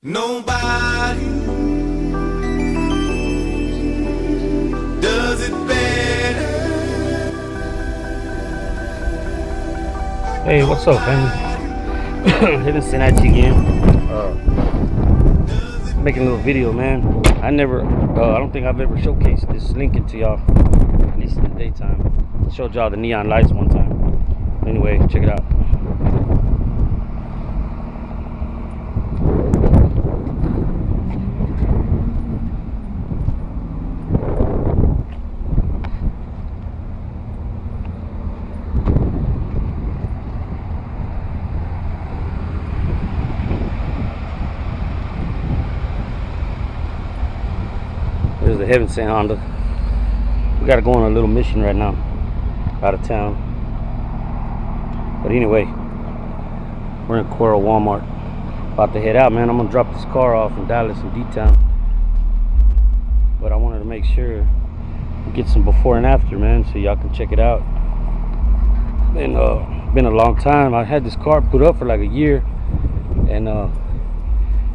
Nobody does it better. Hey, what's up, family? Haven't seen that again. Making a little video, man. I don't think I've ever showcased this Lincoln to y'all, at least in the daytime. I showed y'all the neon lights one time. Anyway, check it out. There's the Heaven Sent Honda. We gotta go on a little mission right now, out of town. But anyway, we're in Coral Walmart. About to head out, man. I'm gonna drop this car off in Dallas in D-Town. But I wanted to make sure we get some before and after, man, so y'all can check it out. Been a long time. I had this car put up for like a year, and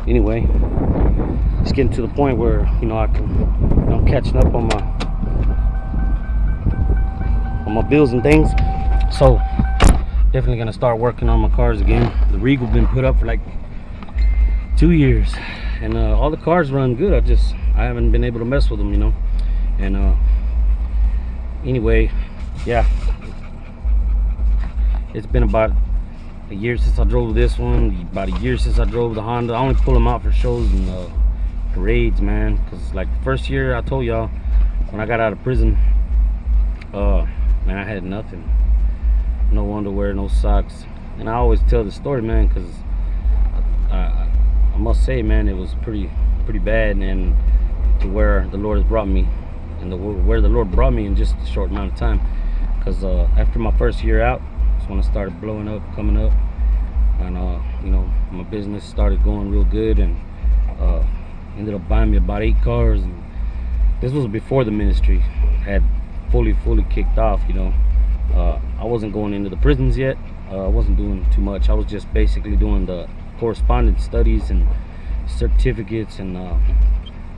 anyway, it's getting to the point where I'm catching up on my bills and things. So definitely gonna start working on my cars again. The Regal been put up for like 2 years, and all the cars run good. I haven't been able to mess with them, And anyway, yeah, it's been about a year since I drove this one. About a year since I drove the Honda. I only pull them out for shows and parades, man, because like the first year I told y'all, when I got out of prison, man, I had nothing. No underwear, no socks. And I always tell the story, man, because I must say, man, it was pretty bad, and to where the Lord has brought me, and where the Lord brought me in just a short amount of time. Because after my first year out, that's when I started blowing up, coming up, and my business started going real good, and ended up buying me about 8 cars. And this was before the ministry had fully kicked off. I wasn't going into the prisons yet. I wasn't doing too much. I was just basically doing the correspondence studies and certificates, and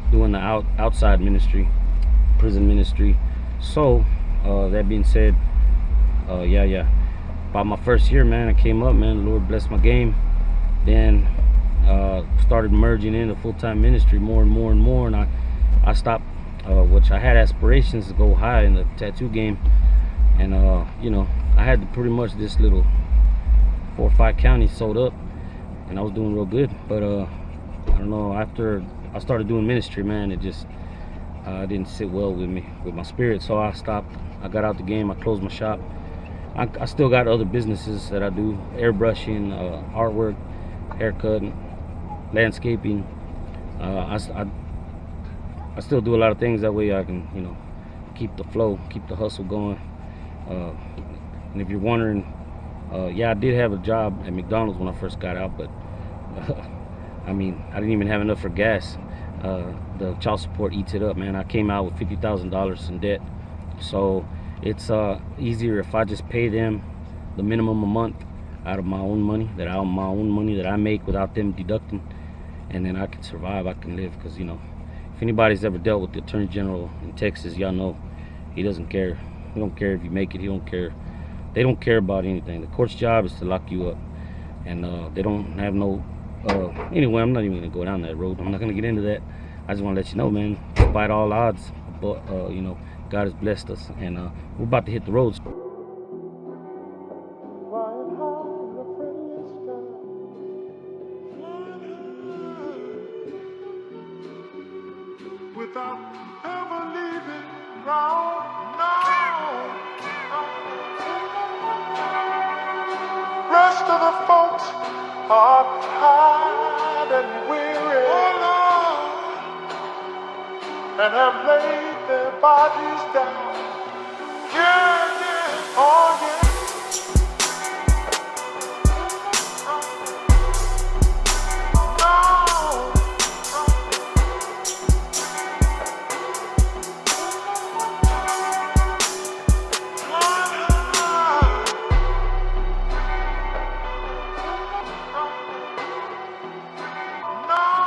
doing the outside ministry, prison ministry. So that being said, about my first year, man, I came up, man. The Lord blessed my game. Then started merging into full-time ministry more and more, and I stopped, which I had aspirations to go high in the tattoo game. And I had pretty much this little 4 or 5 counties sold up, and I was doing real good. But I don't know, after I started doing ministry, man, it just didn't sit well with me, with my spirit. So I stopped. I got out the game. I closed my shop. I still got other businesses that I do: airbrushing, artwork, haircut, landscaping. I still do a lot of things. That way I can keep the flow, keep the hustle going. And if you're wondering, yeah, I did have a job at McDonald's when I first got out, but I mean, I didn't even have enough for gas. The child support eats it up, man. I came out with $50,000 in debt. So it's easier if I just pay them the minimum a month out of my own money, that I make without them deducting, and then I can survive, I can live. Because if anybody's ever dealt with the Attorney General in Texas, y'all know he doesn't care. He don't care if you make it. He don't care. They don't care about anything. The court's job is to lock you up, and they don't have no anyway, I'm not even gonna go down that road. I'm not gonna get into that. I just want to let you know, man, despite all odds, but God has blessed us, and we're about to hit the roads. Without ever leaving ground, no. Rest of the folks are tired and weary, and have laid their bodies down. Yeah, oh yeah. No.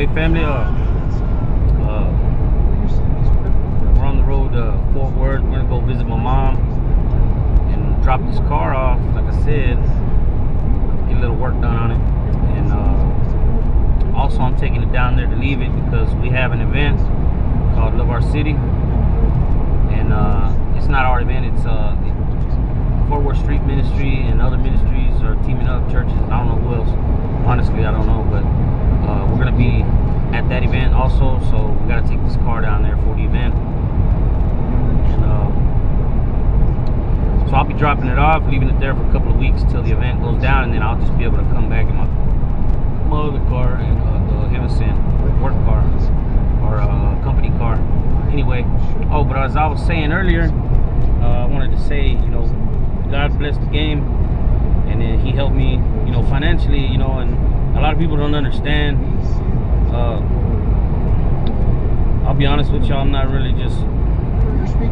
anyway, family, we're on the road to Fort Worth. We're gonna go visit my mom and drop this car off. Like I said, get a little work done on it, and also I'm taking it down there to leave it because we have an event called Love Our City, and it's not our event. It's Fort Worth Street Ministry and other ministries are teaming up, churches. I don't know who else. Honestly, I don't know, but we're gonna be at that event also, so we gotta take this car down there for the event. And so I'll be dropping it off, leaving it there for a couple of weeks till the event goes down, and then I'll just be able to come back in my other car and the Heaven Sent work car or company car. Anyway, but as I was saying earlier, I wanted to say, you know, God blessed the game, and then He helped me, you know, financially, you know, and a lot of people don't understand. I'll be honest with y'all, I'm not really just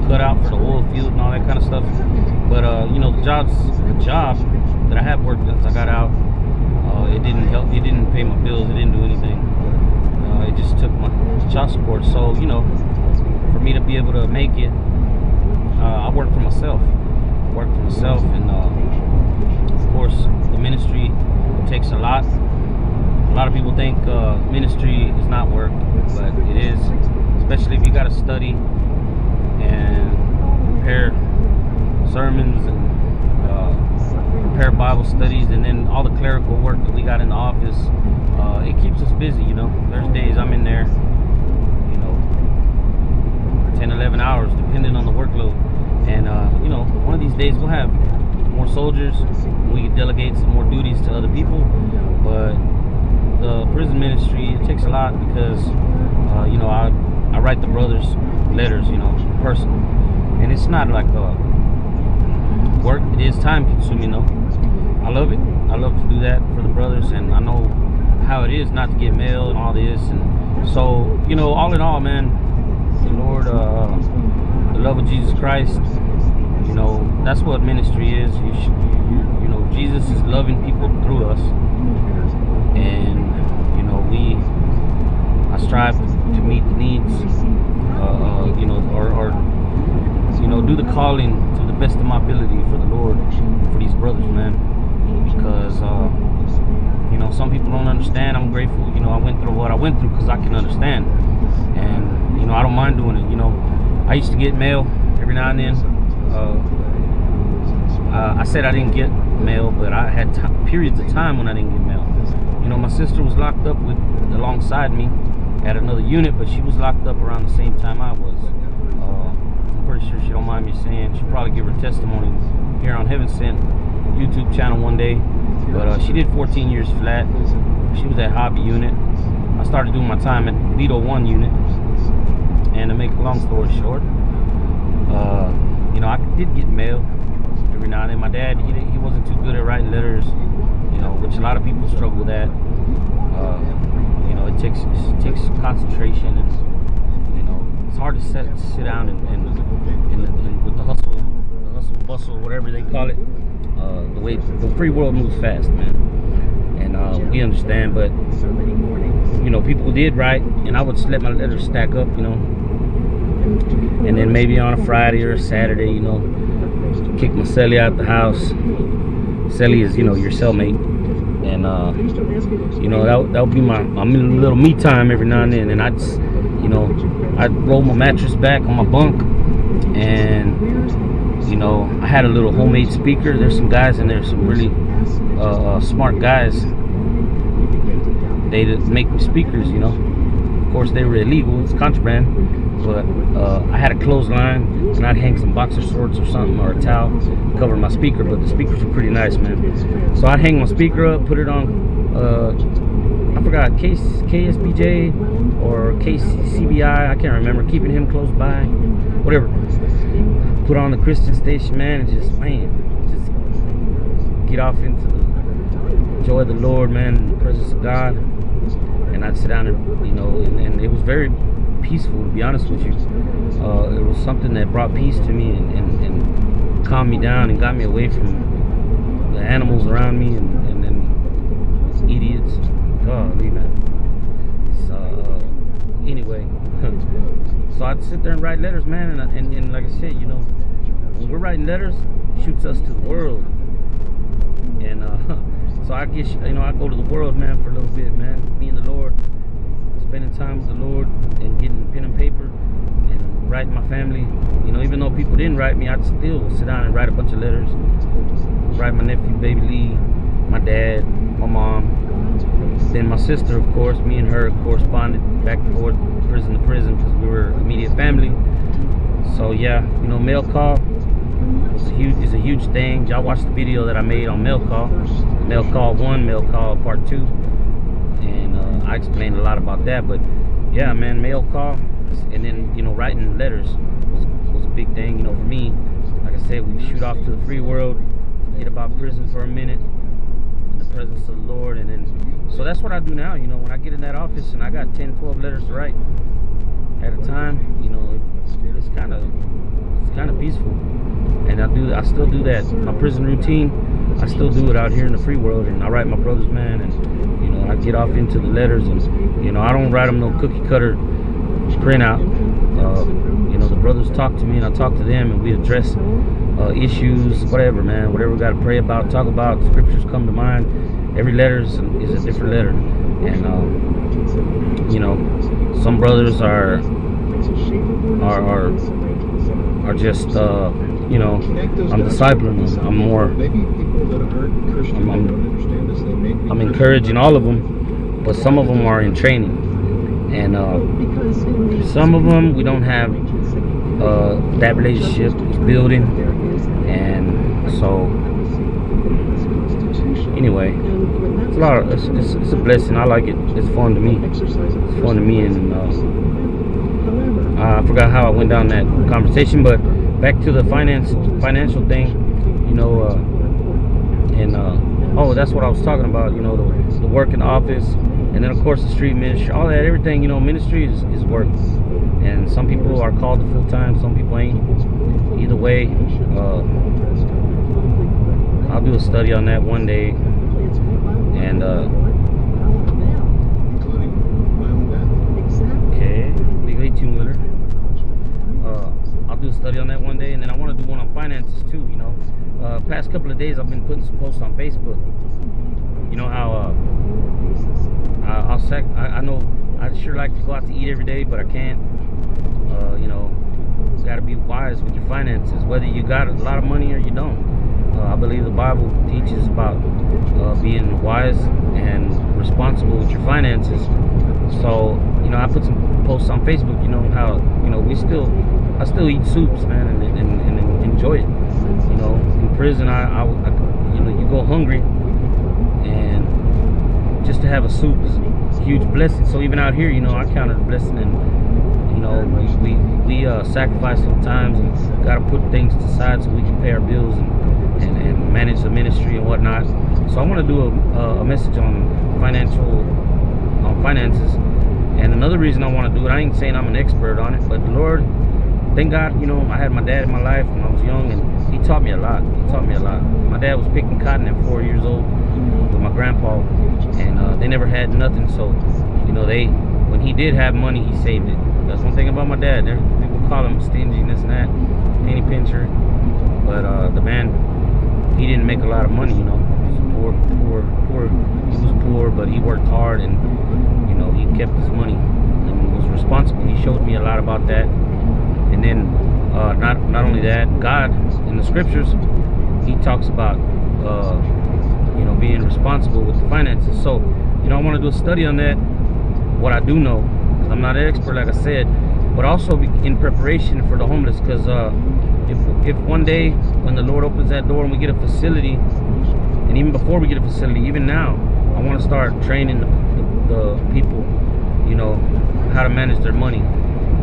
cut out for the oil field and all that kind of stuff, but you know, the job that I have worked since I got out, it didn't help. It didn't pay my bills. It didn't do anything. It just took my child support. So, you know, for me to be able to make it, I work for myself. And of course, the ministry takes a lot. A lot of people think ministry is not work, but it is, especially if you got to study and prepare sermons and prepare Bible studies, and then all the clerical work that we got in the office. It keeps us busy, you know. There's days I'm in there, you know, 10, 11 hours, depending on the workload. And, you know, one of these days we'll have more soldiers. We can delegate some more duties to other people. But the prison ministry, it takes a lot because, you know, I write the brothers letters, you know, personal. And it's not like work. It is time consuming, though. I love it. I love to do that for the brothers, and I know how it is not to get mail and all this. And so, you know, all in all, man, the Lord, the love of Jesus Christ, you know, that's what ministry is. You know, Jesus is loving people through us, and you know, I strive to meet the needs, you know, or you know, do the calling to the best of my ability for the Lord, for these brothers, man. Because you know, some people don't understand. I'm grateful, you know, I went through what I went through because I can understand, and you know, I don't mind doing it. You know, I used to get mail every now and then. I said I didn't get mail, but I had periods of time when I didn't get mail. You know, my sister was locked up alongside me at another unit, but she was locked up around the same time I was. I'm pretty sure she don't mind me saying. She'll probably give her testimony here on Heaven Sent YouTube channel one day. But she did 14 years flat. She was at Hobby unit. I started doing my time at Lido 1 unit. And to make a long story short, you know, I did get mail every now and then. My dad, he wasn't too good at writing letters, you know, which a lot of people struggle with that. You know, it takes concentration, and you know, it's hard to sit down and with the hustle and bustle, whatever they call it. The way the free world moves fast, man, and we understand. But you know, people did write, and I would just let my letters stack up, you know, and then maybe on a Friday or a Saturday, you know, kick my celly out the house. Celly is, you know, your cellmate, and you know, that would be my little me time every now and then. And I just, you know, I'd roll my mattress back on my bunk, and you know, I had a little homemade speaker. There's some guys in there, some really smart guys. They make speakers, you know. Of course, they were illegal. It's contraband. But I had a clothesline, and I'd hang some boxer shorts or something, or a towel, cover my speaker. But the speakers were pretty nice, man. So I'd hang my speaker up, put it on, I forgot, KSBJ or KCBI. I can't remember. Keeping Him Close By, whatever. Put on the Christian station, man, and just get off into the joy of the Lord, man, in the presence of God. And I'd sit down and, you know, and it was very peaceful, to be honest with you. It was something that brought peace to me and calmed me down and got me away from the animals around me and idiots. Golly, man. anyway, so I'd sit there and write letters, man, and like I said, you know, when we're writing letters, it shoots us to the world. And so I guess, you know, I go to the world, man, for a little bit, man. Me and the Lord, spending time with the Lord and getting pen and paper and writing my family. You know, even though people didn't write me, I'd still sit down and write a bunch of letters. Write my nephew, Baby Lee, my dad, my mom, then my sister, of course. Me and her corresponded back and forth, prison to prison, because we were immediate family. So yeah, you know, mail call is a huge thing. Y'all watched the video that I made on mail call 1, mail call part 2, and I explained a lot about that. But yeah, man, mail call, and then, you know, writing letters was a big thing. You know, for me, like I said, we shoot off to the free world, forget about prison for a minute in the presence of the Lord. And then, so that's what I do now. You know, when I get in that office and I got 10-12 letters to write at a time, you know, it's kind of peaceful. And I still do that. My prison routine, I still do it out here in the free world. And I write my brothers, man, and, you know, I get off into the letters, and, you know, I don't write them no cookie cutter printout. You know, the brothers talk to me and I talk to them, and we address issues, whatever, man, whatever we got to pray about, talk about. Scriptures come to mind. Every letter is a different letter. And you know, some brothers are just you know, I'm discipling them. I'm encouraging all of them, but some of them are in training, and some of them we don't have that relationship is building. And so anyway, it's a blessing. I like it. It's fun to me. It's fun to me. And I forgot how I went down that conversation, but back to the financial thing, you know, oh, that's what I was talking about. You know, the work in the office, and then of course the street ministry, all that, everything. You know, ministry is work, and some people are called to full time, some people ain't. Either way, I'll do a study on that one day, and okay, big 18-wheeler. I'll do a study on that one day, and then I want to do one on finances too. You know, past couple of days I've been putting some posts on Facebook. You know how I know I sure like to go out to eat every day, but I can't. You know, you got to be wise with your finances, whether you got a lot of money or you don't. I believe the Bible teaches about being wise and responsible with your finances. So, you know, I put some posts on Facebook. You know how, you know, I still eat soups, man, and enjoy it. You know, in prison, I you know, you go hungry, and just to have a soup is a huge blessing. So even out here, you know, I count it a blessing. And you know, we sacrifice sometimes, and got to put things aside so we can pay our bills and manage the ministry and whatnot. So I want to do a message on finances. And another reason I want to do it, I ain't saying I'm an expert on it, but the Lord, thank God, you know, I had my dad in my life when I was young, and he taught me a lot. My dad was picking cotton at 4 years old with my grandpa, and they never had nothing. So, you know, when he did have money, he saved it. That's one thing about my dad. People call him stingy and this and that, penny pincher, but the man, he didn't make a lot of money. You know, he was poor. He was poor, but he worked hard, and you know, he kept his money and was responsible. He showed me a lot about that. And then not only that, God in the scriptures, he talks about you know, being responsible with the finances. So, you know, I want to do a study on that, what I do know, because I'm not an expert, like I said, but also in preparation for the homeless. Because if one day when the Lord opens that door and we get a facility, and even before we get a facility, even now, I want to start training the people, you know, how to manage their money.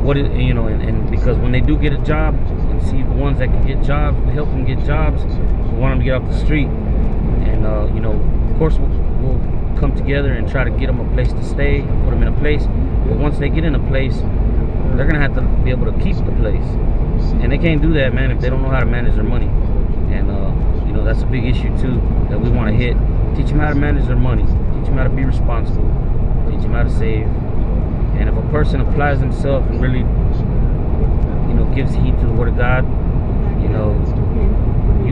You know, and because when they do get a job, and see the ones that can get jobs, we help them get jobs. We want them to get off the street, and you know, of course we'll come together and try to get them a place to stay, put them in a place. But once they get in a place, they're gonna have to be able to keep the place, and they can't do that, man, if they don't know how to manage their money. And you know, that's a big issue too that we want to hit. Teach them how to manage their money. Teach them how to be responsible. Teach them how to save. And if a person applies himself and really, gives heed to the Word of God, you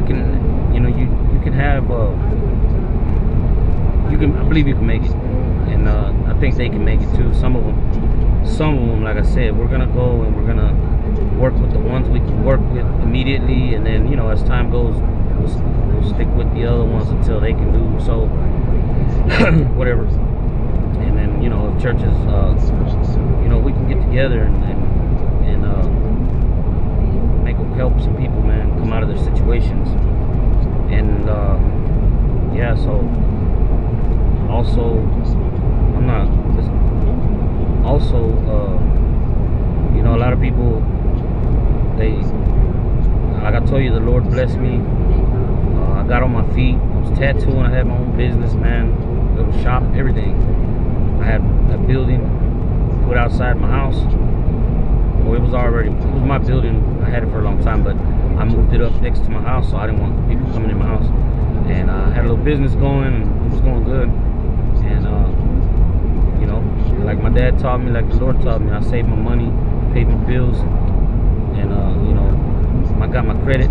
can, you can have, I believe you can make it, and I think they can make it too. Some of them, like I said, we're gonna go and we're gonna work with the ones we can work with immediately, and then as time goes, we'll stick with the other ones until they can do so. Whatever. And then if churches, we can get together and help some people, man, come out of their situations. And yeah, so also a lot of people, like I told you, the Lord blessed me. I got on my feet. I was tattooing. I had my own business, man. Little shop, everything. I had a building put outside my house. Well, it was my building. I had it for a long time, but I moved it up next to my house, so I didn't want people coming in my house. And I had a little business going, and it was going good. And like my dad taught me, like the Lord taught me, I saved my money, paid my bills, and I got my credit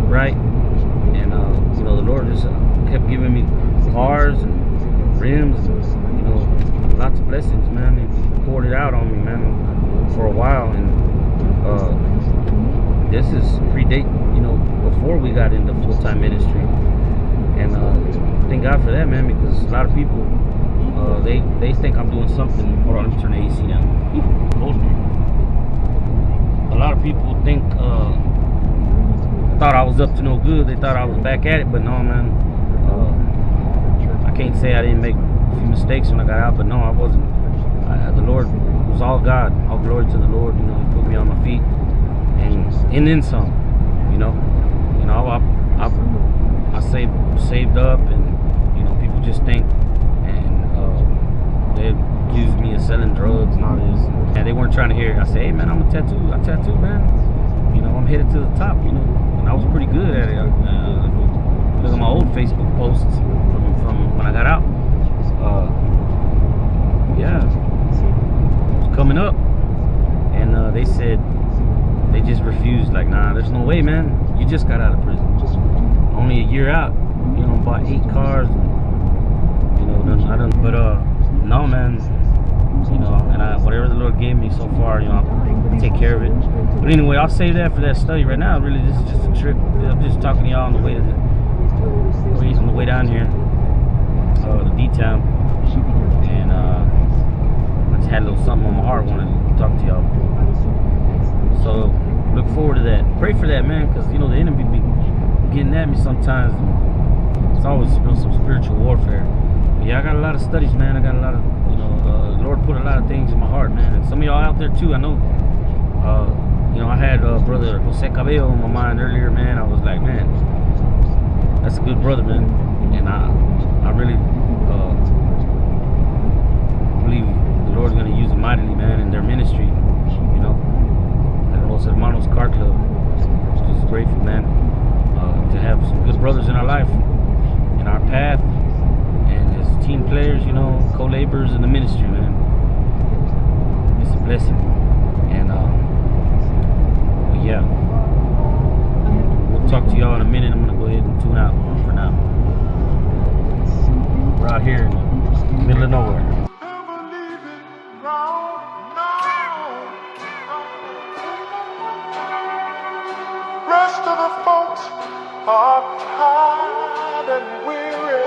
right. And the Lord just kept giving me cars and rims, and, lots of blessings, man. He poured it out on me, man, for a while. And this is predate, before we got into full-time ministry. And thank God for that, man, because a lot of people, they think I'm doing something. Hold on, let me turn the AC down. Cold here. A lot of people think, thought I was up to no good. They thought I was back at it, but no, man. I can't say I didn't make a few mistakes when I got out, but no, I wasn't. The Lord, it was all God. All glory to the Lord. He put me on my feet, and then some. I saved up, and people just think, and they accused me of selling drugs and all this, and they weren't trying to hear it. I said, hey, man, I tattoo, man. I'm headed to the top. And I was pretty good at it. Look at my old Facebook posts from when I got out. Yeah, it was coming up, and they said, they just refused. Like, nah, there's no way, man. You just got out of prison. Only a year out. Bought 8 cars. I don't. But no, man. And whatever the Lord gave me so far, I'll take care of it. But anyway, I'll save that for that study right now. Really, this is just a trip. I'm just talking to y'all on the way down here, to D-Town, and I just had a little something on my heart. Wanted to talk to y'all. So look forward to that. Pray for that, man, because the enemy be getting at me sometimes. It's always some spiritual warfare. But yeah, I got a lot of studies, man. I got a lot of, the Lord put a lot of things in my heart, man. And some of y'all out there too, I know. I had brother Jose Cabello on my mind earlier, man. I was like, man, that's a good brother, man. And I really believe the Lord's gonna use him mightily, man, in their ministry. At Los Hermanos Car Club. Just grateful, man, to have some good brothers in our life, in our path, and as team players, co-laborers in the ministry, man. It's a blessing. And but yeah, we'll talk to y'all in a minute. I'm gonna go ahead and tune out for now. We're out here in the middle of nowhere. Rest of the folks are tired and weary,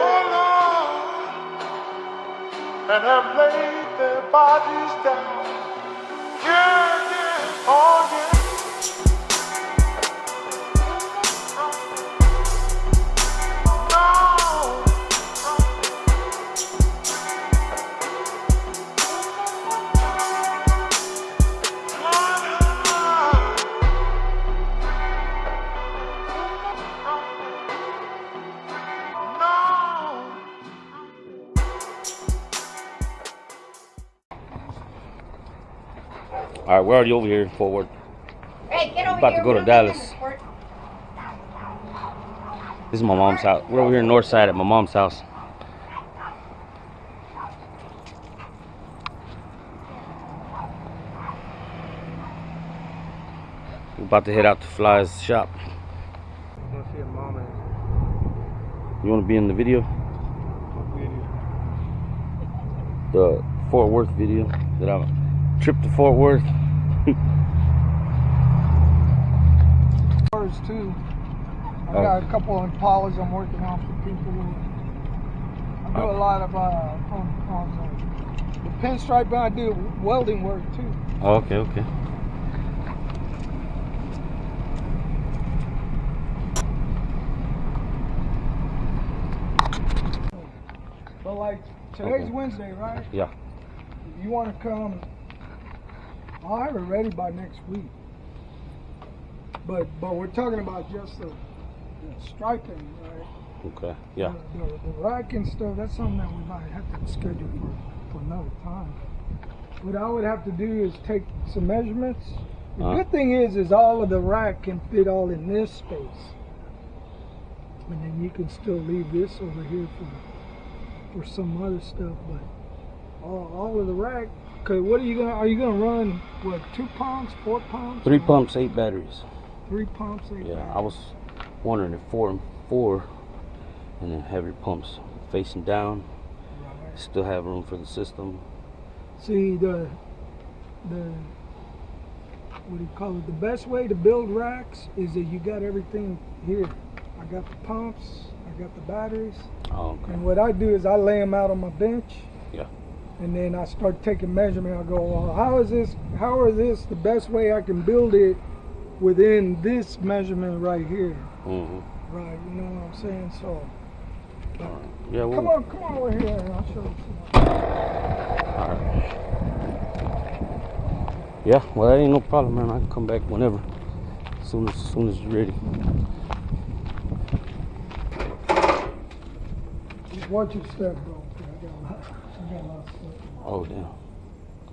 and have laid their bodies down. Yeah, yeah, oh yeah. All right, we're already over here in Fort Worth. Hey, get over About here. to go to Dallas. This is my mom's house. We're over here north side at my mom's house. about to head out to Fly's shop. I'm gonna see a mama. You want to be in the video? What video? The Fort Worth video that I trip to Fort Worth. Cars too. I got a couple of Impalas I'm working on for people. I do a lot of on the pinstripe, but I do welding work too. Oh, okay, okay. But like today's Okay. Wednesday, right? Yeah. If you want to come, I'll have it ready by next week. But we're talking about just the striping, right? Okay. Yeah. The rack and stuff, that's something that we might have to schedule for another time. What I would have to do is take some measurements. The good thing is all of the rack can fit all in this space. And then you can still leave this over here for some other stuff, but all of the rack, cause what are you gonna run, what, 2 pumps, 4 pumps? 3 pumps, 8 batteries. 3 pumps, 8 Yeah, batteries. I was wondering if 4 and 4, and then have your pumps facing down. Right. Still have room for the system. See, the what do you call it? The best way to build racks is that you got everything here. I got the pumps, I got the batteries, Oh, okay. and what I do is I lay them out on my bench. Yeah. And then I start taking measurement. I go, well, how is this the best way I can build it within this measurement right here? Mm-hmm. Right, you know what I'm saying? So, All right. Yeah. Well, come on over here and I'll show you some. All right. Yeah. Well, that ain't no problem, man. I can come back whenever, as soon as you're ready. Just watch your step, bro. I got a lot of stuff. Oh, damn.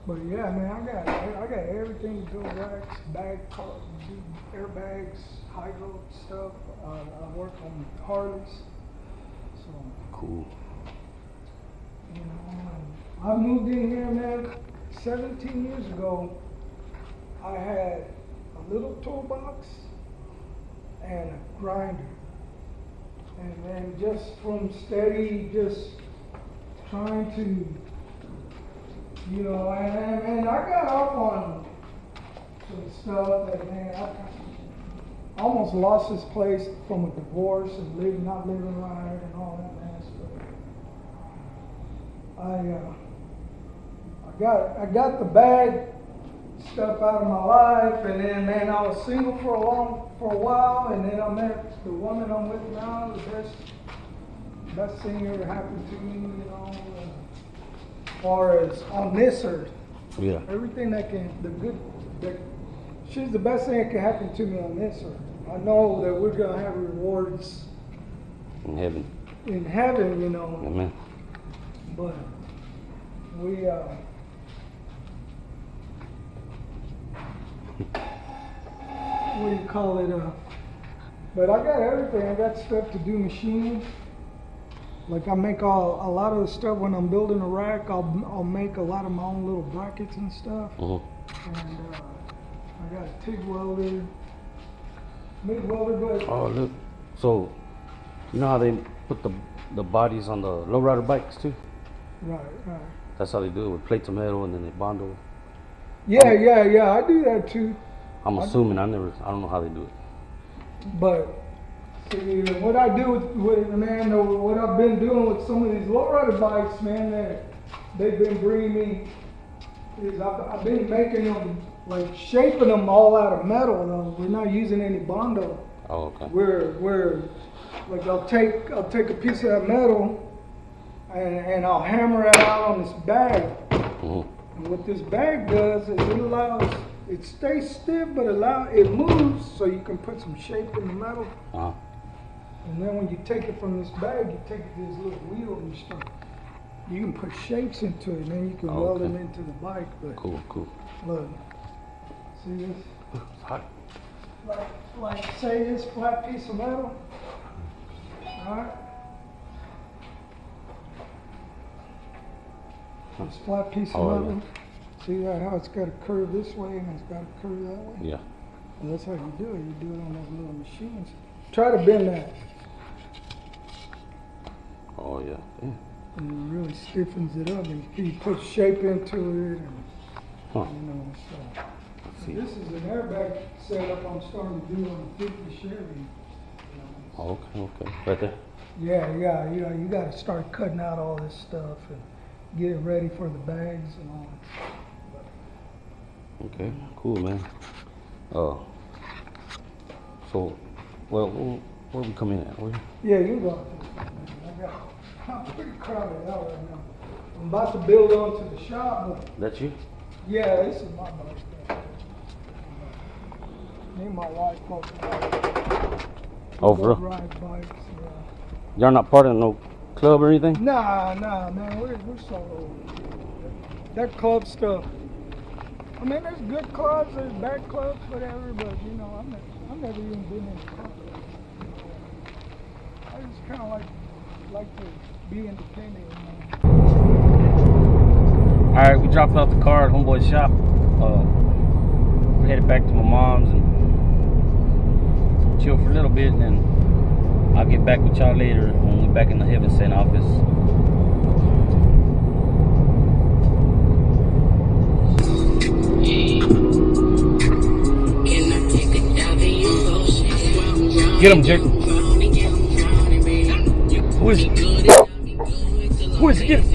But yeah, man, I got everything to build racks, airbags, hydro stuff. I work on Harleys. So, Cool. you know, I moved in here, man, 17 years ago. I had a little toolbox and a grinder. And then just from steady, just trying to, you know, and I got off on some stuff that, man, I almost lost this place from a divorce and not living right and all that, man. So I got the bad stuff out of my life, and then, man, I was single for a while, and then I met the woman I'm with now, the best thing ever happened to me, you know, as far as on this earth. Yeah. Everything she's the best thing that can happen to me on this earth. I know that we're gonna have rewards In heaven. in heaven, you know, Amen. but we what do you call it? But I got everything. I got stuff to do machining. Like I make a lot of the stuff when I'm building a rack. I'll make a lot of my own little brackets and stuff. Mm-hmm. And I got a TIG welder, MIG welder, but Oh, look. So, you know how they put the bodies on the lowrider bikes too? right. That's how they do it, with plates of metal and then they bond over. Yeah, I do that too. I'm assuming. I don't know how they do it. But see, what I do with man, what I've been doing with some of these lowrider bikes, man, that they've been bringing me is I've been making them, like shaping them all out of metal. Though. We're not using any Bondo. Oh, okay. We're like I'll take a piece of that metal and I'll hammer it out on this bag. Mm-hmm. And what this bag does is it stays stiff, but it moves so you can put some shape in the metal. Uh-huh. And then when you take it from this bag, you take it to this little wheel and you can put shapes into it, and then you can weld them into the bike. But Cool. look, see this? It's hot. Like say this flat piece of metal, all right? This flat piece of Oh, metal. See how it's got a curve this way and it's got a curve that way? Yeah. That's how you do it. You do it on those little machines. Try to bend that. Oh yeah. Yeah. And it really stiffens it up. And you put shape into it. And, Huh. you know, so. See. This is an airbag setup I'm starting to do on a 50 Chevy. Oh, okay. Right there. Yeah, you got to start cutting out all this stuff and get it ready for the bags and all that. Okay, cool, man. So, well, where we come in at? Where? Yeah, you go out this way. I'm pretty crowded out right now. I'm about to build onto the shop, but That you? yeah, this is my bike. Me and my wife both Oh, for real? ride bikes. Yeah. Y'all not part of no club or anything? Nah, man, we're so old. That club stuff. I mean, there's good clubs, there's bad clubs, whatever, but you know, I've never even been in a club. I just kind of like to be independent. You know? All right, we dropped off the car at Homeboy's shop. We're headed back to my mom's and chill for a little bit, and then I'll get back with y'all later when we're back in the Heaven Sent office. Get him, Jake. Who is it? Who is it? Get him.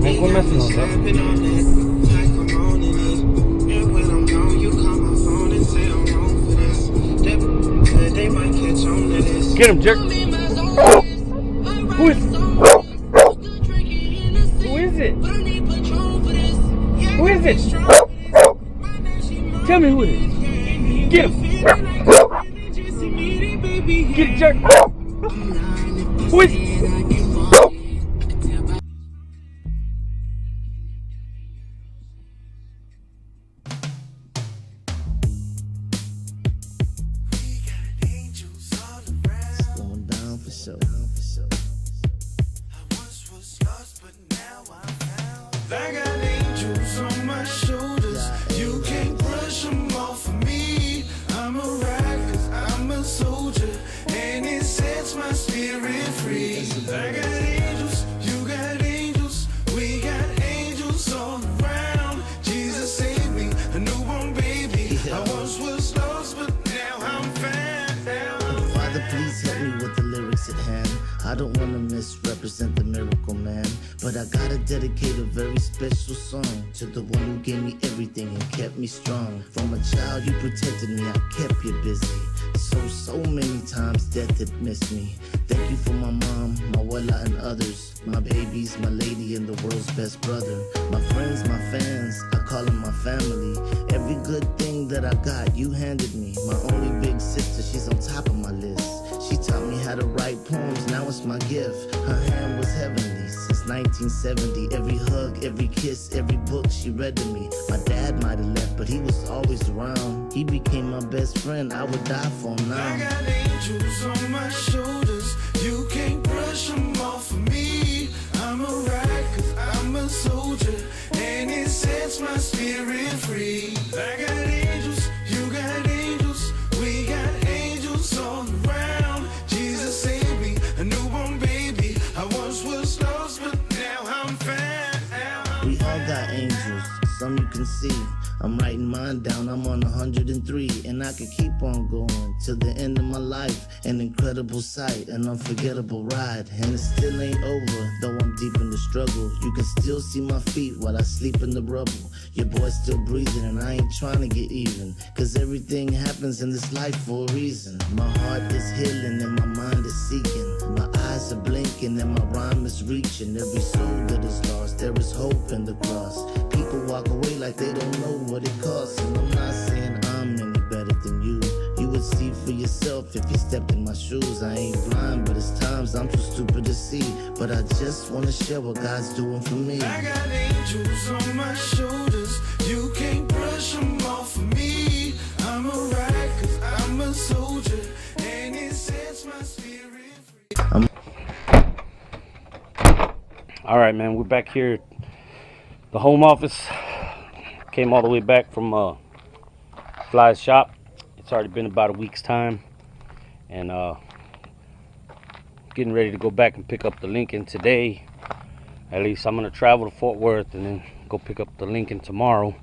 Man, quit messing on that. Get him, Jerk. Who is it? Who is it? Who is it? Tell me who it is. Get him. Get it, Jerk. Who is it? I got angels on my shoulders. You can't brush them off of me. I'm a rock, 'cause I'm a soldier, and it sets my spirit free. I got angels, you got angels, we got angels all around. Jesus saved me, a newborn baby. I once was lost, but now I'm found. Father, please help me with the lyrics at hand. I don't want to misrepresent the miracle man, but I gotta dedicate a very special song to the one who gave me everything and kept me strong. From a child you protected me, I kept you busy. So many times death had missed me. Thank you for my mom, my Wella and others, my babies, my lady and the world's best brother. My friends, my fans, I call them my family. Every good thing that I got, you handed me. My only big sister, she's on top of my list. She taught me how to write poems, now it's my gift. Her hand was heavenly since 1970. Every hug, every kiss, every book she read to me. My dad might have left, but he was always around. He became my best friend, I would die for him now. I got angels on my shoulders. You can't brush them off of me. I'm a rock, 'cause I'm a soldier, and it sets my spirit free. I got angels, you got angels, we got angels all around. Jesus saved me, a newborn baby. I once was lost, but now I'm found. We all got angels, some you can see. I'm writing mine down, I'm on 103, and I could keep on going till the end of my life. An incredible sight, an unforgettable ride, and it still ain't over, though I'm deep in the struggle. You can still see my feet while I sleep in the rubble. Your boy's still breathing, and I ain't trying to get even, 'cause everything happens in this life for a reason. My heart is healing and my mind is seeking. My eyes are blinking and my rhyme is reaching. Every soul that is lost, there is hope in the cross. People walk away like they don't know what it costs, and I'm not saying I'm any better than you. You would see for yourself if you stepped in my shoes. I ain't blind, but it's times I'm too stupid to see. But I just wanna share what God's doing for me. I got angels on my shoulders. You can't brush them off of me. I'm a rock, 'cause I'm a soldier, and it sets my spirit free. All right, man, we're back here at the home office. Came all the way back from Fly's shop. It's already been about a week's time, and getting ready to go back and pick up the Lincoln today. At least I'm gonna travel to Fort Worth and then go pick up the Lincoln tomorrow.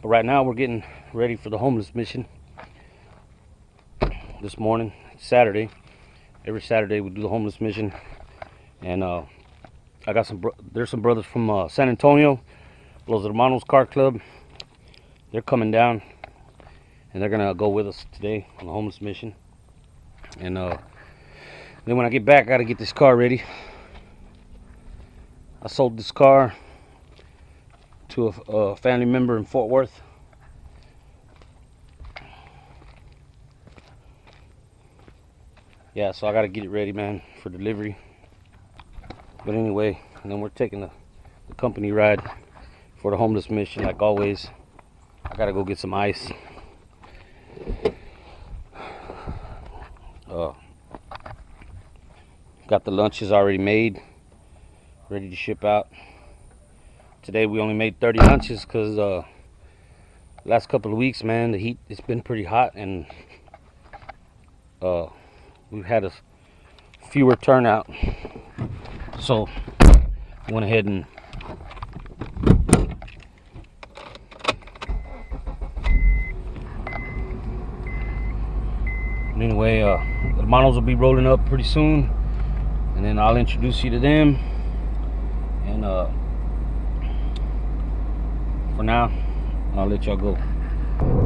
But right now we're getting ready for the homeless mission. This morning, Saturday. Every Saturday we do the homeless mission, and I got there's some brothers from San Antonio, Los Hermanos Car Club. They're coming down, and they're gonna go with us today on the homeless mission. And then when I get back, I gotta get this car ready. I sold this car to a family member in Fort Worth. Yeah, so I gotta get it ready, man, for delivery. But anyway, and then we're taking the company ride for the homeless mission, like always. I gotta go get some ice. Got the lunches already made, ready to ship out. Today we only made 30 lunches because last couple of weeks, man, the heat, it's been pretty hot, and we've had a fewer turnout. So I went ahead and anyway, the Hermanos will be rolling up pretty soon, and then I'll introduce you to them. And for now, I'll let y'all go.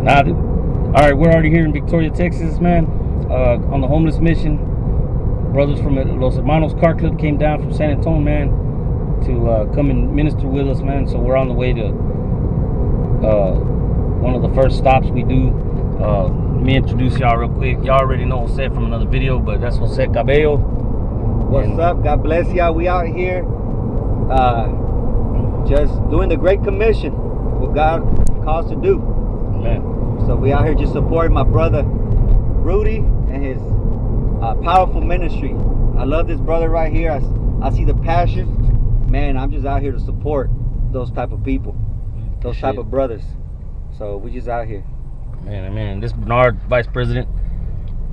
Now, all right, we're already here in Victoria, Texas, man, on the homeless mission. Brothers from Los Hermanos Car Club came down from San Antonio, man, to come and minister with us, man. So we're on the way to one of the first stops we do. Let me introduce y'all real quick. Y'all already know Jose from another video, but that's Jose Cabello. What's up? God bless y'all. We out here just doing the Great Commission, what God calls to do. Man. So we out here just supporting my brother Rudy and his powerful ministry. I love this brother right here. I see the passion. Man, I'm just out here to support those type of people, those type of brothers. So we just out here. Man, this Bernard, Vice President.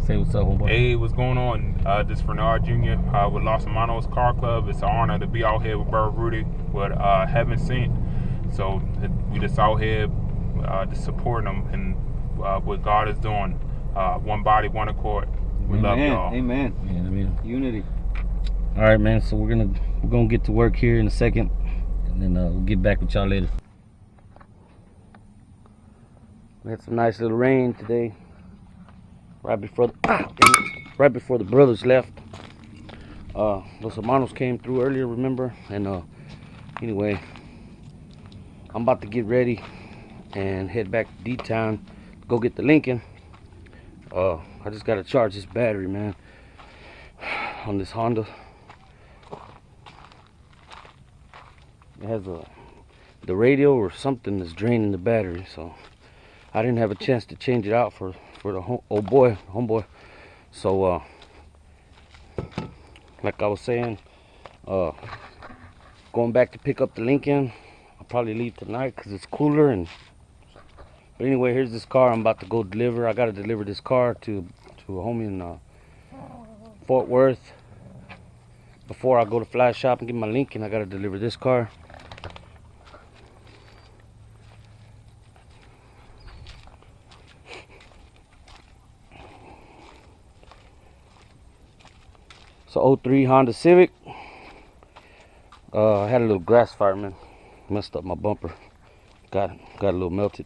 Say what's up, homeboy. Hey, what's going on? This is Bernard Jr. With Los Hermanos Car Club. It's an honor to be out here with Brother Rudy, with Heaven Sent. So we just out here to support them and what God is doing. One body, one accord. We love y'all. Amen. Yeah, I mean, Unity. all right, man. So we're gonna get to work here in a second, and then we'll get back with y'all later. We had some nice little rain today, right before the brothers left. Los Hermanos came through earlier, remember? And anyway, I'm about to get ready and head back to D-Town, go get the Lincoln. I just gotta charge this battery, man, on this Honda. It has the radio or something that's draining the battery, so I didn't have a chance to change it out for the homeboy. So like I was saying, going back to pick up the Lincoln. I'll probably leave tonight because it's cooler. But anyway, here's this car I'm about to go deliver. I gotta deliver this car to a homie in Fort Worth. Before I go to Fly Shop and get my Lincoln, I gotta deliver this car. So 03 Honda Civic. I had a little grass fire, man. Messed up my bumper. Got a little melted.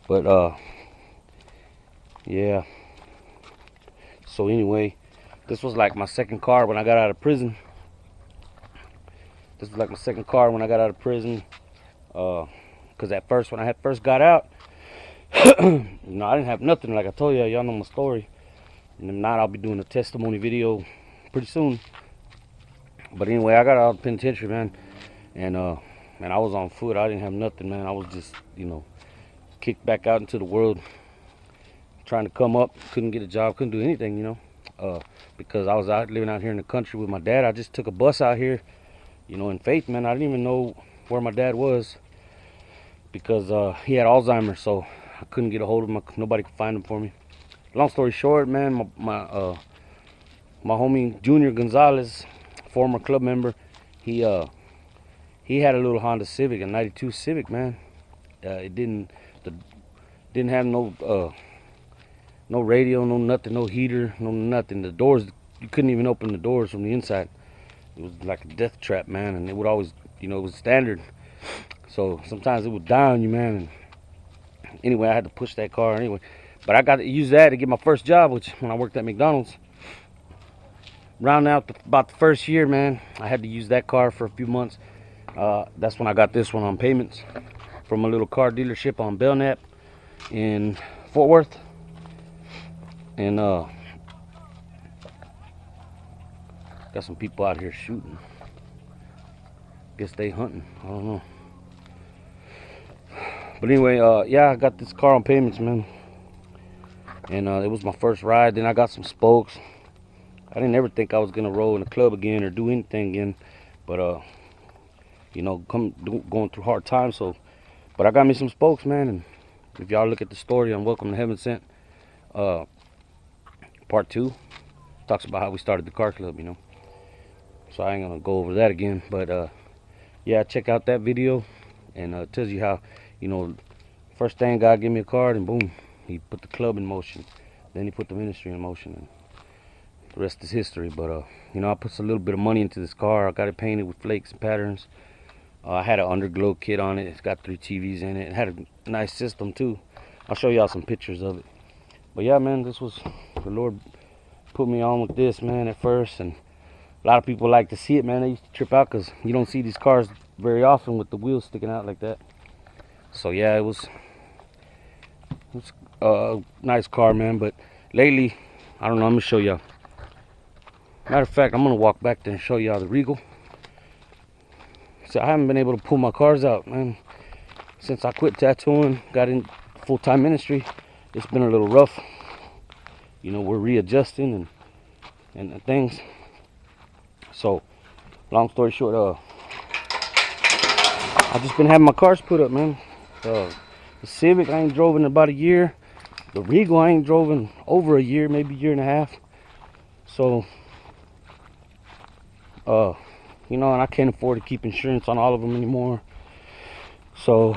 But yeah. So anyway, this was like my second car when I got out of prison. Cause at first, when I first got out, you know, I didn't have nothing. Like I told you, y'all know my story. And if not, I'll be doing a testimony video pretty soon. But anyway, I got out of the penitentiary, man, and I was on foot. I didn't have nothing, man. I was just, you know, kicked back out into the world, trying to come up. Couldn't get a job, couldn't do anything, you know. because I was out living out here in the country with my dad. I just took a bus out here, you know, in faith, man. I didn't even know where my dad was because he had Alzheimer's, so I couldn't get a hold of him. Nobody could find him for me. Long story short, man, my homie Junior Gonzalez, former club member, he had a little Honda Civic, a '92 Civic, man. It didn't have no radio, no nothing, no heater, no nothing. The doors, you couldn't even open the doors from the inside. It was like a death trap, man, and it would always, you know, it was standard. So sometimes it would die on you, man. And anyway, I had to push that car anyway. But I got to use that to get my first job, which when I worked at McDonald's. Rounding out about the first year, man, I had to use that car for a few months. That's when I got this one on payments from a little car dealership on Belknap in Fort Worth. And got some people out here shooting. Guess they hunting. I don't know. But anyway, yeah, I got this car on payments, man. And it was my first ride. Then I got some spokes. I didn't ever think I was gonna roll in a club again or do anything again. But you know, going through hard times. So, but I got me some spokes, man. And if y'all look at the story on Welcome to Heaven Sent, part 2 talks about how we started the car club, you know. So I ain't gonna go over that again, but yeah, check out that video, and it tells you how, you know, first thing God gave me a card, and boom, he put the club in motion. Then he put the ministry in motion, and the rest is history. But you know, I put a little bit of money into this car. I got it painted with flakes and patterns. I had an underglow kit on it. It's got 3 TVs in it. It had a nice system too. I'll show y'all some pictures of it. But yeah, man, this was, the Lord put me on with this, man, at first. And a lot of people like to see it, man. They used to trip out because you don't see these cars very often with the wheels sticking out like that. So yeah, it was a nice car, man. But lately, I don't know, I'm gonna show y'all. Matter of fact, I'm gonna walk back there and show y'all the Regal. So I haven't been able to pull my cars out, man, since I quit tattooing, got in full-time ministry. It's been a little rough. You know, we're readjusting and things. So, long story short, I've just been having my cars put up, man. The Civic, I ain't drove in about a year. The Regal, I ain't drove in over a year, maybe a year and a half. So, you know, and I can't afford to keep insurance on all of them anymore. So,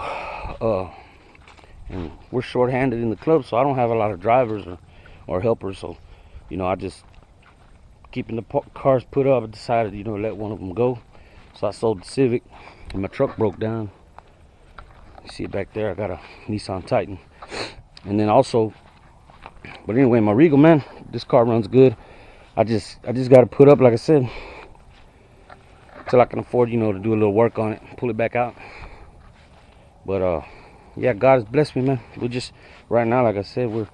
and we're short-handed in the club, so I don't have a lot of drivers or helpers. So, you know, I just keeping the cars put up. I decided, you know, let one of them go. So I sold the Civic, and my truck broke down. You see it back there. I got a Nissan Titan, and then also, but anyway, my Regal, man, this car runs good. I just got to put up, like I said, till I can afford, you know, to do a little work on it, pull it back out. But yeah, God has blessed me, man. We're just right now, like I said, we're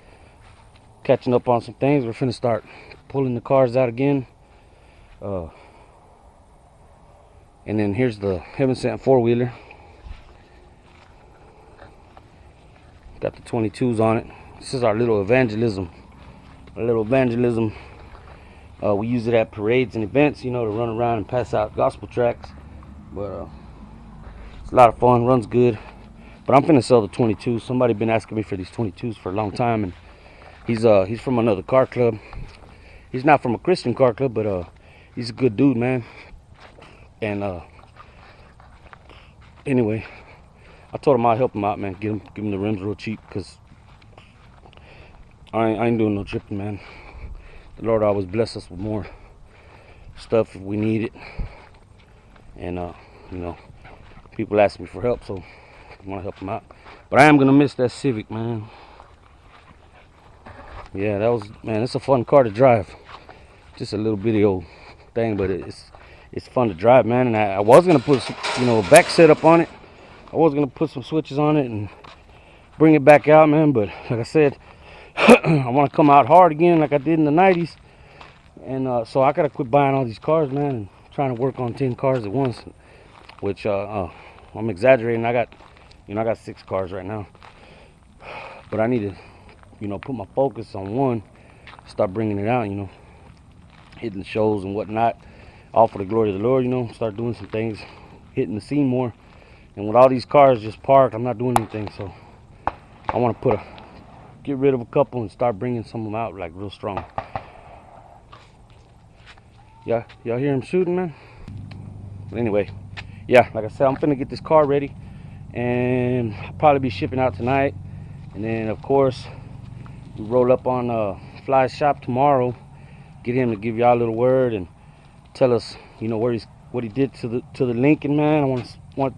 catching up on some things. We're finna start pulling the cars out again. And then here's the Heaven Sent 4-wheeler. Got the 22s on it. This is our little evangelism. We use it at parades and events, you know, to run around and pass out gospel tracts. But it's a lot of fun, runs good. But I'm finna sell the 22s. Somebody been asking me for these 22s for a long time, and he's from another car club. He's not from a Christian car club, but he's a good dude, man. And anyway, I told him I'd help him out, man. Give him the rims real cheap, because I ain't doing no tripping, man. The Lord always bless us with more stuff if we need it. And you know, people ask me for help, so I want to help them out. But I am gonna miss that Civic, man. Yeah, that was, man, it's a fun car to drive. Just a little bitty old thing, but it's fun to drive, man. And I was gonna put some, you know, a back setup on it. I was gonna put some switches on it and bring it back out, man. But like I said, I want to come out hard again, like I did in the '90s. And so I gotta quit buying all these cars, man, and trying to work on 10 cars at once. Which I'm exaggerating. I got 6 cars right now. But I need to, you know, put my focus on one, start bringing it out, you know. hitting shows and whatnot, all for the glory of the Lord, you know, start doing some things, hitting the scene more. And with all these cars just parked, I'm not doing anything, so I want to get rid of a couple and start bringing some of them out like real strong. Y'all hear him shooting, man? But anyway, yeah, like I said, I'm finna get this car ready, and I'll probably be shipping out tonight. And then of course we roll up on Fly's shop tomorrow, get him to give y'all a little word and tell us, you know, what he did to the Lincoln, man.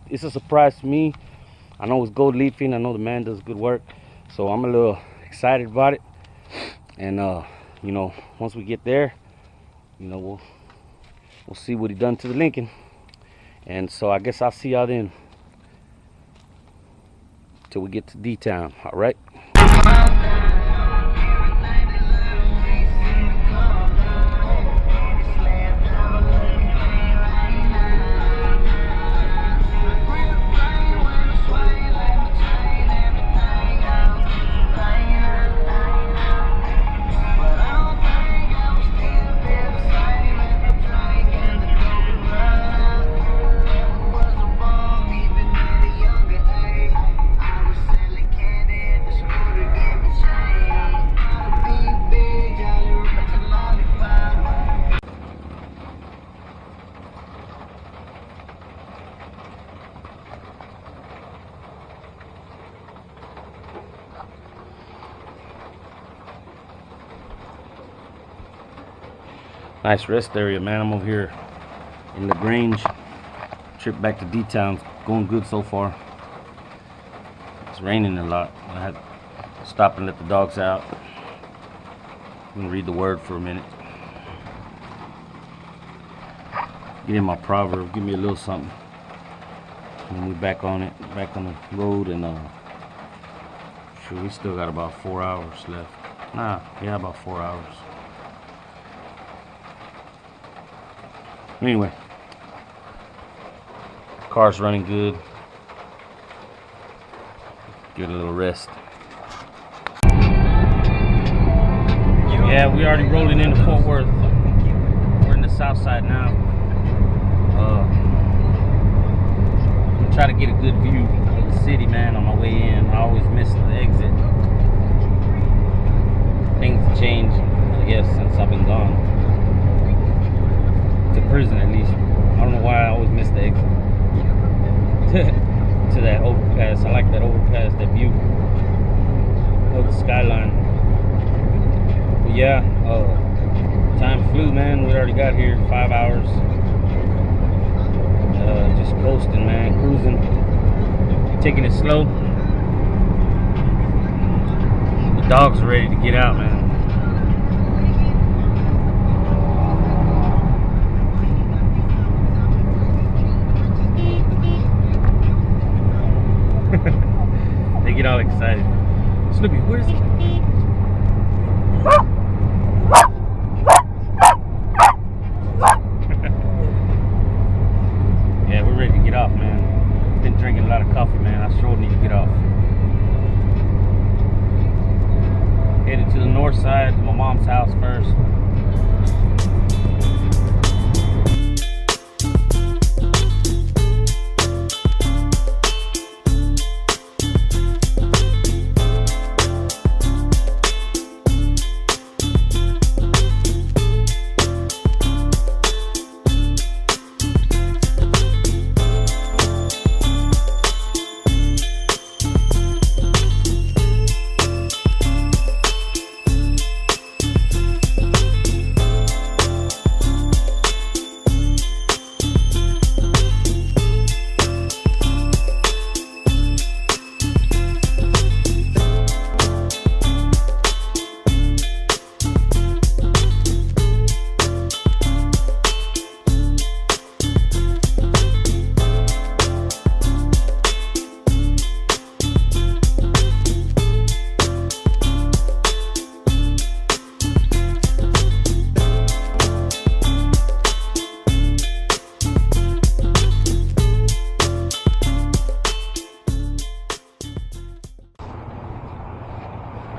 It's a surprise to me. I know it's gold leafing. I know the man does good work, so I'm a little excited about it. And you know, once we get there, you know, we'll see what he done to the Lincoln. And so I guess I'll see y'all then, till we get to D-Town. All right. Nice rest area, man. I'm over here in LaGrange. Trip back to D-Town, going good so far. It's raining a lot. I had to stop and let the dogs out. I'm gonna read the word for a minute. Get in my proverb, give me a little something. And we back on it, back on the road, and sure, we still got about 4 hours left. Yeah, about 4 hours. Anyway, car's running good. Get a little rest. Yeah, we already rolling into Fort Worth. We're in the south side now. I'm trying to get a good view of the city, man, on my way in. I always miss the exit. Things changed, I guess, since I've been gone. To prison, at least. I don't know why I always miss the exit to that overpass. I like that overpass, that view of the skyline. But yeah, time flew, man. We already got here 5 hours. Just coasting, man, cruising, taking it slow. The dogs are ready to get out, man. They get all excited. Snoopy, where's he? Yeah, we're ready to get off, man. Been drinking a lot of coffee, man. I sure need to get off. Headed to the north side, to my mom's house first.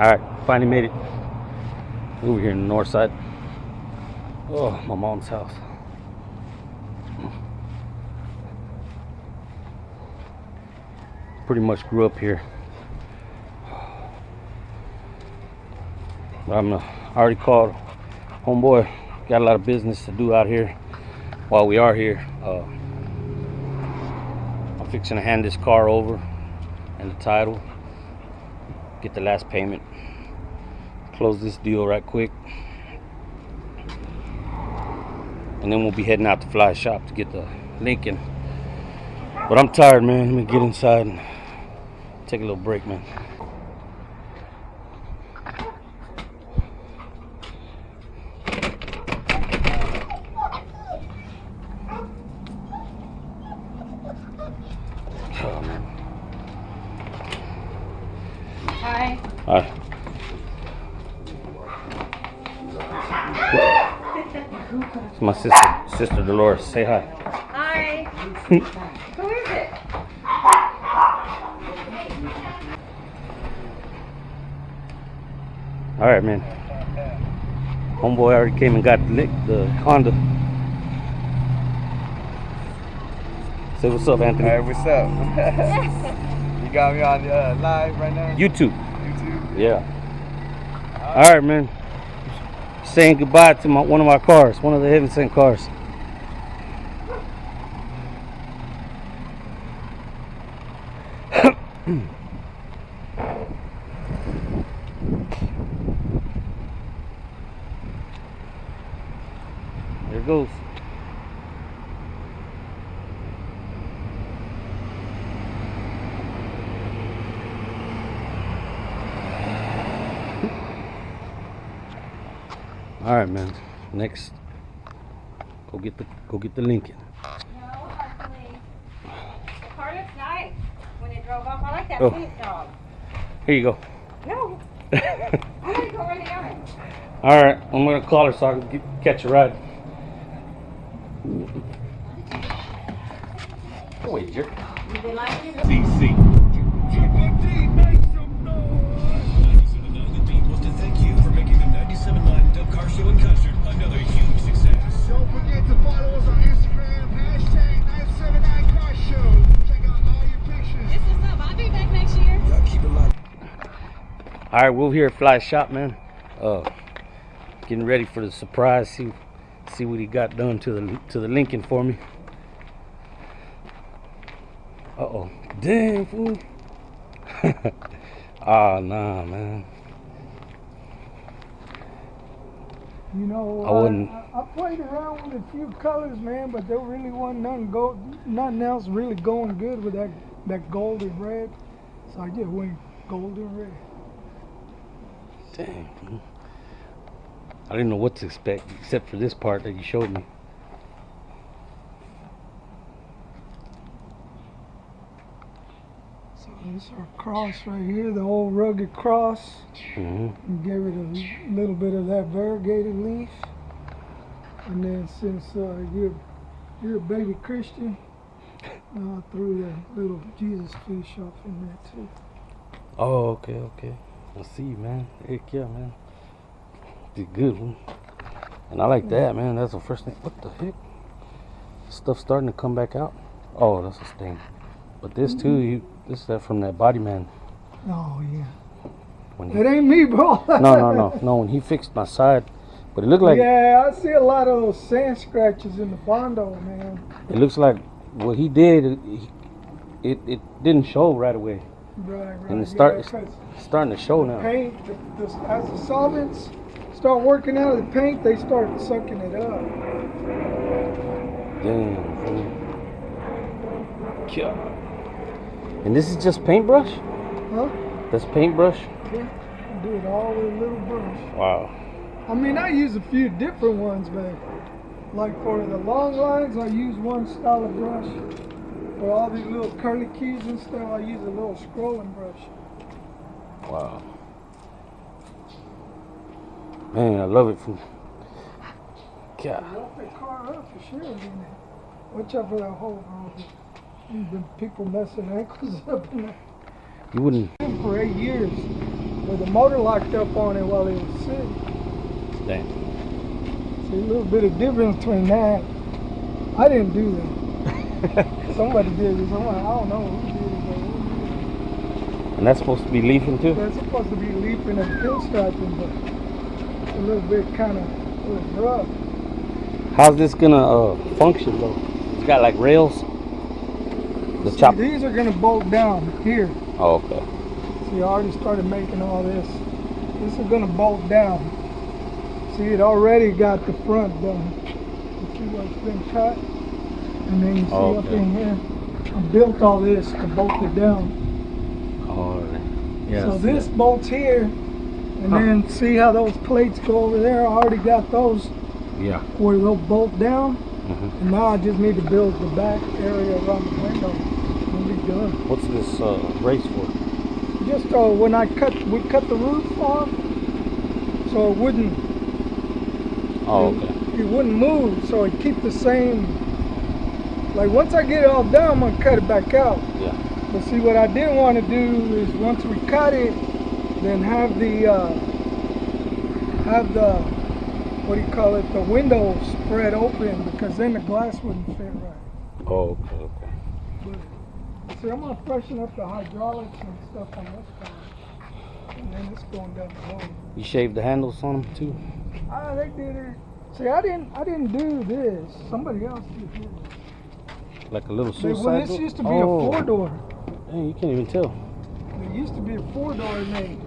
Alright, finally made it over here in the north side. Oh, my mom's house. Pretty much grew up here. But I already called homeboy. Got a lot of business to do out here while we are here. I'm fixing to hand this car over and the title. Get the last payment. Close this deal right quick. And then we'll be heading out to Fly Shop to get the Lincoln. But I'm tired, man. Let me get inside and take a little break, man. Oh, man. Hi. Hi. It's my sister Dolores. Say hi. Hi. Who is it? All right, man. Homeboy already came and got the Honda. Say what's up, Anthony. Hey, what's up? You got me on live right now? YouTube. YouTube? Yeah. All right, man. Saying goodbye to one of my cars, one of the Heaven Sent cars. There it goes. All right, man. Next, go get the Lincoln. No, actually, the car looks nice when it drove off. I like that Oh. pink dog. Here you go. No, I'm gonna go run the errand. All right, I'm gonna call her so I can catch a ride. Oh, wait, jerk. Did they like you? CC. wants to thank you for making the 97.9 Dub Car Show and Concert another huge success. Don't forget to follow us on Instagram, #979 Car Show. Check out all your pictures. This is up. I'll be back next year. Y'all keep it locked. All right, we're here at Fly Shop, man. Getting ready for the surprise. See what he got done to the Lincoln for me. Uh-oh. Dang, fool. Ah, nah, man. You know, I wouldn't. I played around with a few colors, man, but there really wasn't nothing else really going good with that golden red. So I just went golden red. Dang, fool. I didn't know what to expect except for this part that you showed me. So this is our cross right here, the old rugged cross. Mm-hmm. And gave it a little bit of that variegated leaf. And then since you're a baby Christian, threw that little Jesus fish off in there too. Oh, okay. I see, man. Heck yeah, man. Did good one. And I like that, man. That's the first thing. What the heck? Stuff's starting to come back out. Oh, that's a stain. But this too, this is that from that body man. Oh yeah. When he, It ain't me, bro. no. When he fixed my side, but it looked like Yeah, I see a lot of those sand scratches in the Bondo, man. it looks like what he did. It didn't show right away. Right. And it's yeah, 'cause starting to show now. paint, as the solvents start working out of the paint, they start sucking it up. Damn. Fool. God. And this is just paintbrush? Huh? That's paintbrush? Yeah. Do it all with a little brush. Wow. I mean, I use a few different ones, but like for the long lines, I use one style of brush. For all these little curly keys and stuff, I use a little scrolling brush. Wow. Man, I love it. Fool. God. Woke the car up for sure, didn't it? Watch out for that hole, bro. There's been people messing ankles up in there. You wouldn't. For 8 years, with the motor locked up on it while it was sitting. Damn. See, a little bit of difference between that. I didn't do that. Somebody did this. I don't know who did it. And that's supposed to be leafing too? That's supposed to be leafing and pinstriping, but it's a little bit kind of rough. How's this gonna function though? It's got like rails. The chop. These are gonna bolt down here. Oh, okay. See, I already started making all this. This is gonna bolt down. See, it already got the front done. You see what's been cut? And then you see up in here, I built all this to bolt it down. Oh, yeah. So this bolts here, and then see how those plates go over there? I already got those. Yeah. Where they'll bolt down. And now I just need to build the back area around the window. And be done. What's this brace for? Just when we cut the roof off, so it wouldn't. Oh, okay. It wouldn't move, so it keep the same. Like once I get it all done, I'm gonna cut it back out. Yeah. But see, what I didn't want to do is once we cut it, then have the what do you call it? The window spread open, because then the glass wouldn't fit right. Oh, okay, okay. But, see, I'm gonna freshen up the hydraulics and stuff on this car, and then it's going down the road. You shaved the handles on them too? They did it. See, I didn't do this. Somebody else did this. Like a little suicide Well, this used to be a 4-door. Dang, you can't even tell. It used to be a 4-door, and they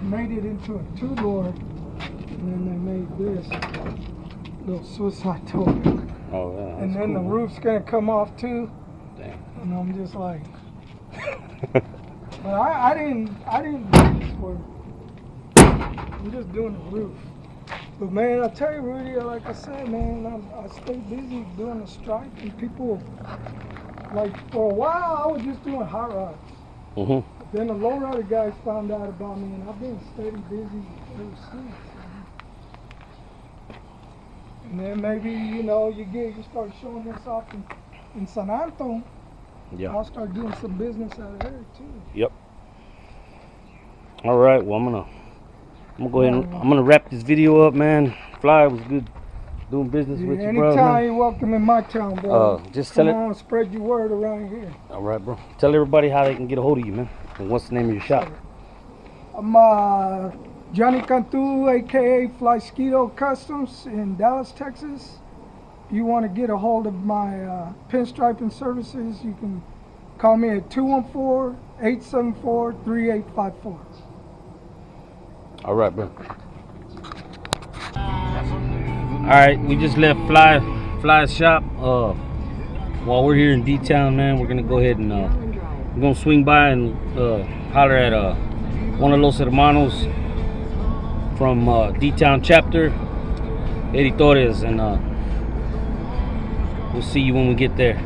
made it into a 2-door, and then they made this little suicide door. Oh yeah. And then the roof's gonna come off too. Damn. And I'm just like, but I didn't do this work. I'm just doing the roof. But man, I tell you, Rudy, like I said, man, I stay busy doing the strike, and people, like for a while, I was just doing hot rods. Then the lowrider guys found out about me, and I've been steady busy ever since. And then maybe, you start showing this off in San Antonio. Yeah. I'll start doing some business out of there too. Yep. All right. Well, I'm gonna go ahead and I'm gonna wrap this video up, man. Fly, it was good doing business with you, bro. Anytime you're welcome in my town, bro. Just Come tell on, spread your word around here. All right, bro. Tell everybody how they can get a hold of you, man. And what's the name of your shop? I'm Johnny Cantu, aka Flyskeeto Customs in Dallas, Texas. If you want to get a hold of my pinstriping services, you can call me at 214-874-3854. All right, bro. All right, we just left Fly's shop. While we're here in D-Town, man, we're gonna go ahead and we're gonna swing by and holler at one of Los Hermanos from D-Town chapter, Eddie Torres, and we'll see you when we get there.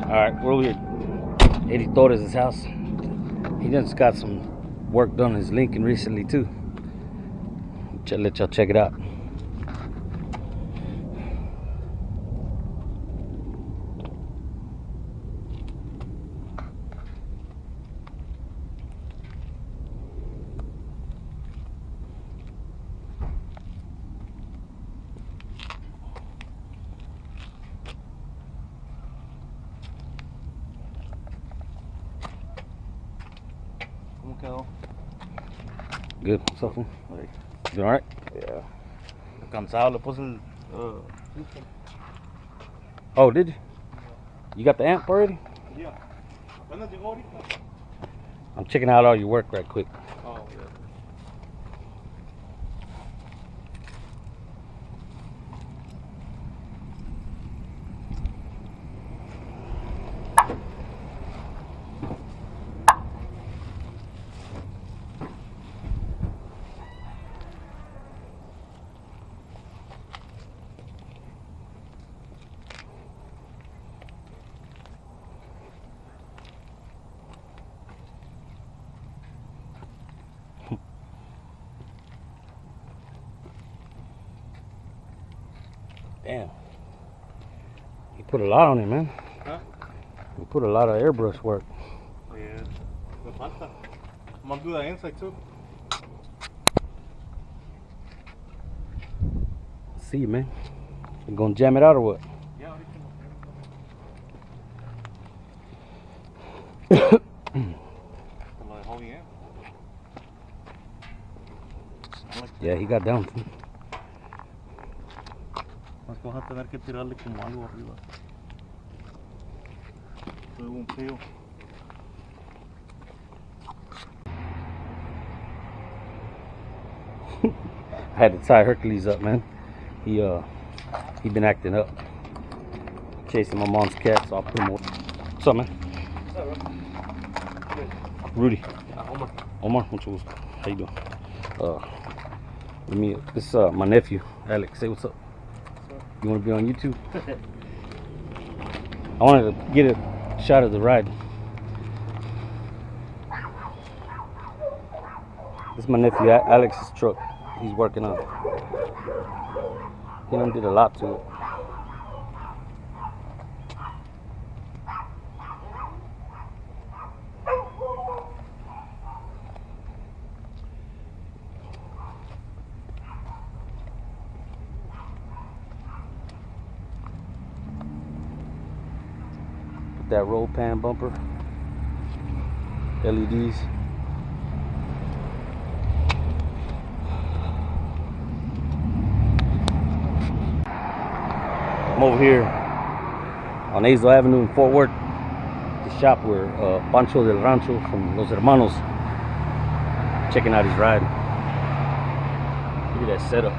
All right, we're over here at Eddie Torres' house. He just got some work done in his Lincoln recently too. Let y'all check it out. Good. What's up, fool? You alright? Yeah. Cansado, le puse el. Oh, did you? You got the amp already? Yeah. I'm checking out all your work right quick. Oh, yeah. Damn. put a lot on it, man. Huh? We put a lot of airbrush work. Yeah. Me falta. I'm gonna do that inside too. See you, man. You gonna jam it out or what? Yeah, Yeah, he got down too. Más que vas a tener que tirarle como algo arriba. Luego un frío. I had to tie Hercules up, man. He been acting up, chasing my mom's cat, so I'll put him away. What's up, man? Rudy. Omar, mucho gusto. How you doing? This is my nephew, Alex. Say what's up. You want to be on YouTube? I wanted to get a shot of the ride. This is my nephew, Alex's truck. He's working on it. He done did a lot to it. Put that roll pan bumper, LEDs. I'm over here on Azle Avenue in Fort Worth, the shop where Pancho del Rancho from Los Hermanos checking out his ride. Look at that setup.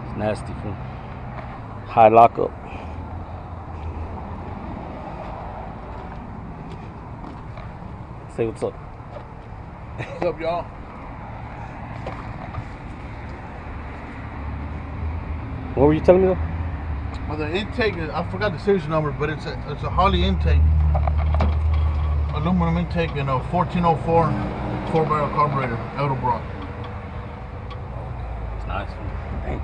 It's nasty, fool. High lockup. Say what's up. What's up, y'all? What were you telling me though? Well, the intake, I forgot the series number, but it's a Holley intake. Aluminum intake in a 1404 4-barrel carburetor, Edelbrock. It's nice. Dang.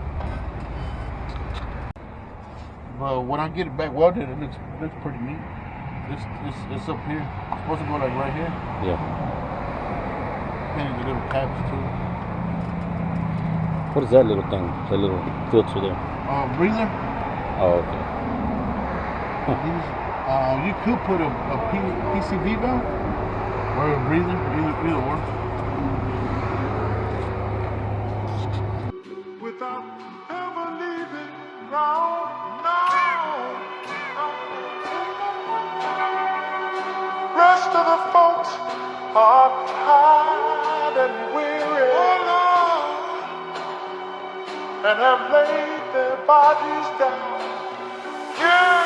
But when I get it back welded, it looks pretty neat. It's up here. It's supposed to go like right here. Yeah. Painted the little caps too. What is that little thing? That little filter there? Breather. Oh, okay. These, you could put a PCV valve or a breather, either or. Without ever leaving ground, no. Rest of the folks are tired and weary, and have laid their bodies down. Yeah.